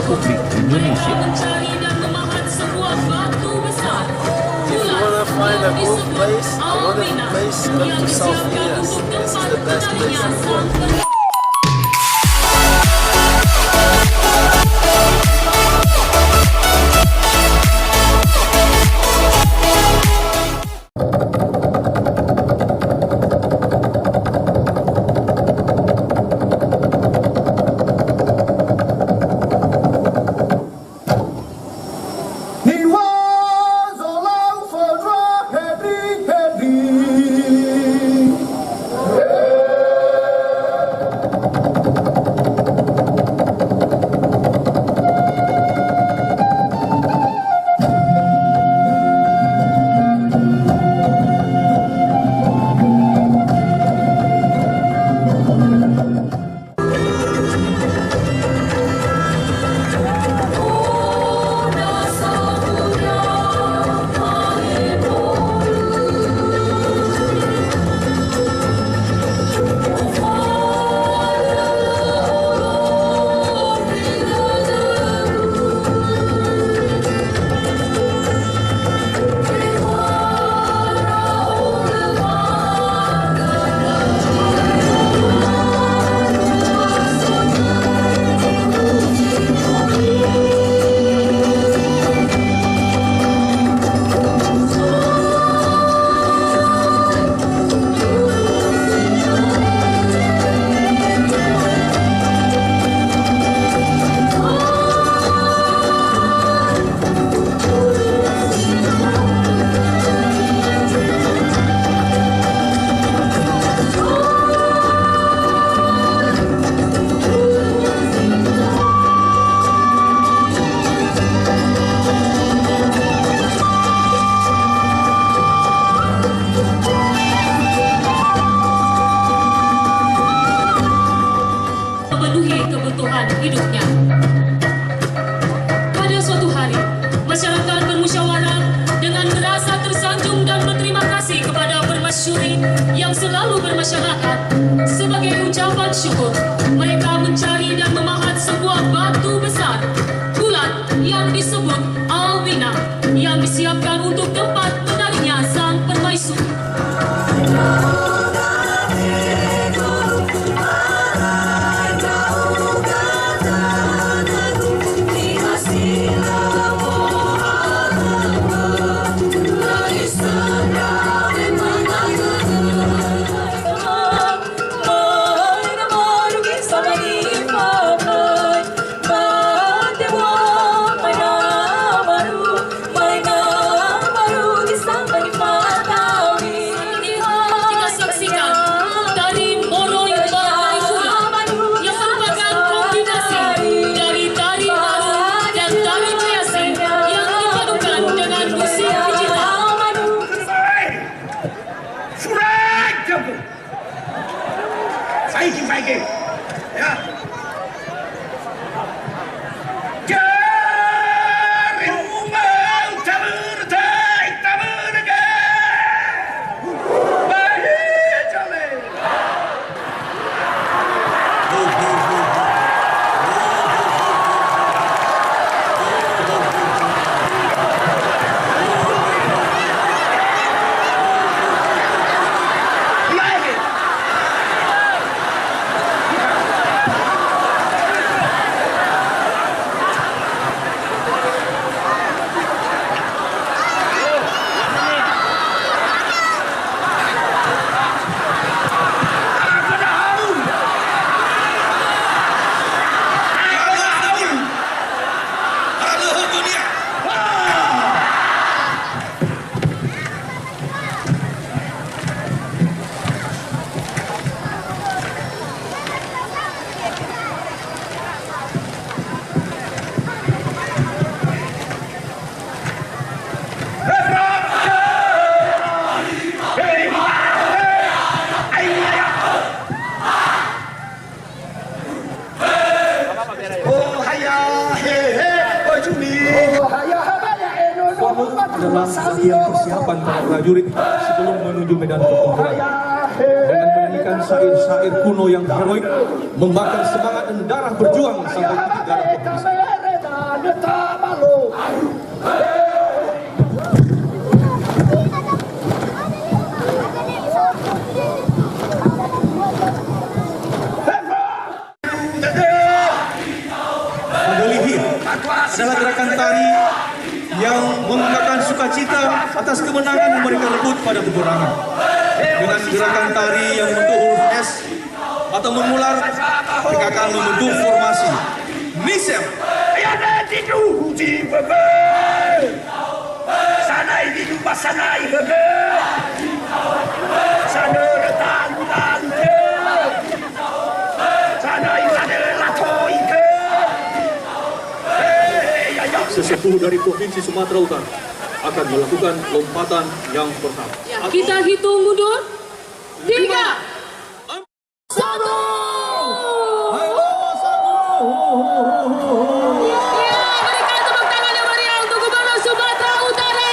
Republik Indonesia. If you want to find a good place, a wonderful place, come to South Minas. This is the best place in the world. Kebutuhan hidupnya. Pada suatu hari, masyarakat bermusyawarah dengan merasa tersanjung dan berterima kasih kepada permasyuri yang selalu bermasyarakat. Sebagai ucapan syukur, mereka mencari dan memahat sebuah batu besar, bulat yang disebut Alwina, yang disiapkan untuk tempat menarinya sang permaisuri. Saiki, ya. adalah latihan persiapan para prajurit sebelum menuju medan pertempuran. Dengan menyanyikan syair-syair kuno yang heroik, membakar semangat dan darah berjuang sampai titik darah penghabisan. adalah gerakan tari yang mengungkapkan sukacita atas kemenangan yang mereka rebut pada peperangan. Dengan gerakan tari yang membentuk huruf S atau mengular, mereka akan membentuk formasi Nisem. Sesepuh dari Provinsi Sumatera Utara akan melakukan lompatan yang pertama. Kita hitung mundur. 3, 1. Ya, berikan tepuk tangan yang meriah untuk Gubernur Sumatera Utara.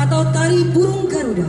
Atau tari burung Garuda.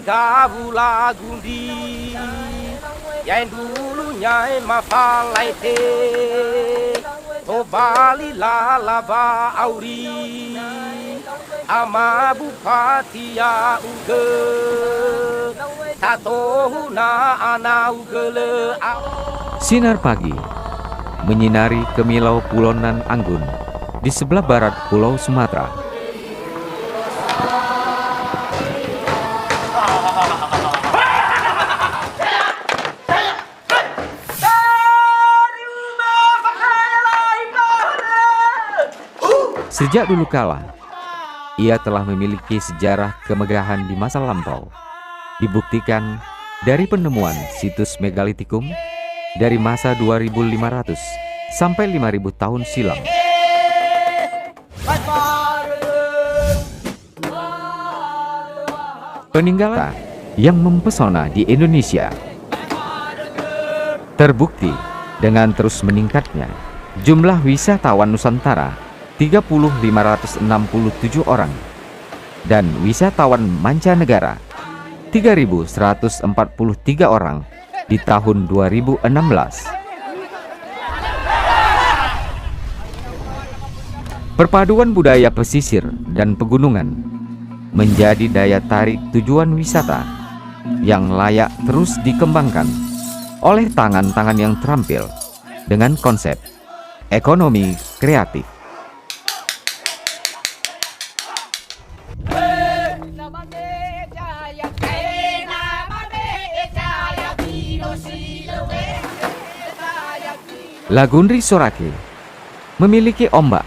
gabula gundi yang dulunya mafalai te to bali lalaba auri ama bupati ya uge tato na ana ugele. Sinar pagi menyinari Kemilau Pulonan Anggun di sebelah barat Pulau Sumatera. Sejak dulu kala, ia telah memiliki sejarah kemegahan di masa lampau. Dibuktikan dari penemuan situs megalitikum dari masa 2500 sampai 5000 tahun silam. Peninggalan yang mempesona di Indonesia terbukti dengan terus meningkatnya jumlah wisatawan Nusantara 3.567 orang dan wisatawan mancanegara 3.143 orang di tahun 2016. Perpaduan budaya pesisir dan pegunungan menjadi daya tarik tujuan wisata yang layak terus dikembangkan oleh tangan-tangan yang terampil dengan konsep ekonomi kreatif. Lagundri Sorake memiliki ombak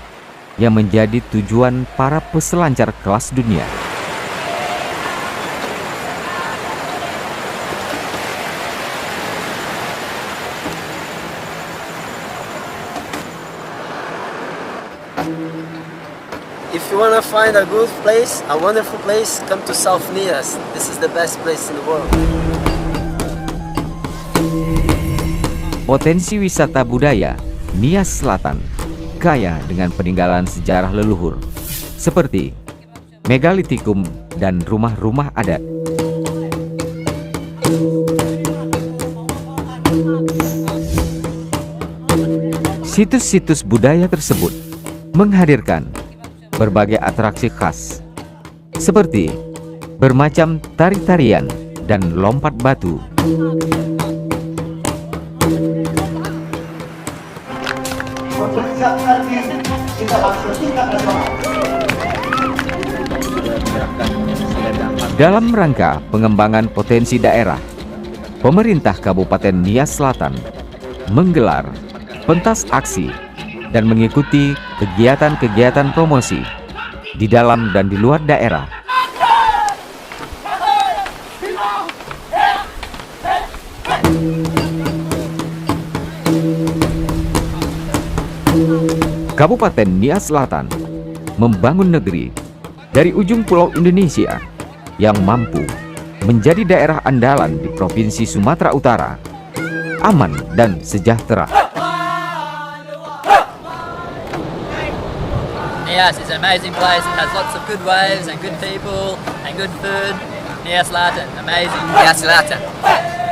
yang menjadi tujuan para peselancar kelas dunia. If you want to find a good place, a wonderful place, come to South Nias. This is the best place in the world. Potensi wisata budaya Nias Selatan kaya dengan peninggalan sejarah leluhur seperti megalitikum dan rumah-rumah adat. Situs-situs budaya tersebut menghadirkan berbagai atraksi khas seperti bermacam tari-tarian dan lompat batu. Dalam rangka pengembangan potensi daerah, pemerintah Kabupaten Nias Selatan menggelar pentas aksi dan mengikuti kegiatan-kegiatan promosi di dalam dan di luar daerah. Kabupaten Nias Selatan membangun negeri dari ujung pulau Indonesia yang mampu menjadi daerah andalan di Provinsi Sumatera Utara, aman dan sejahtera. Nias is an amazing place. It has lots of good waves and good people and good food. Nias Selatan, amazing. Nias Selatan.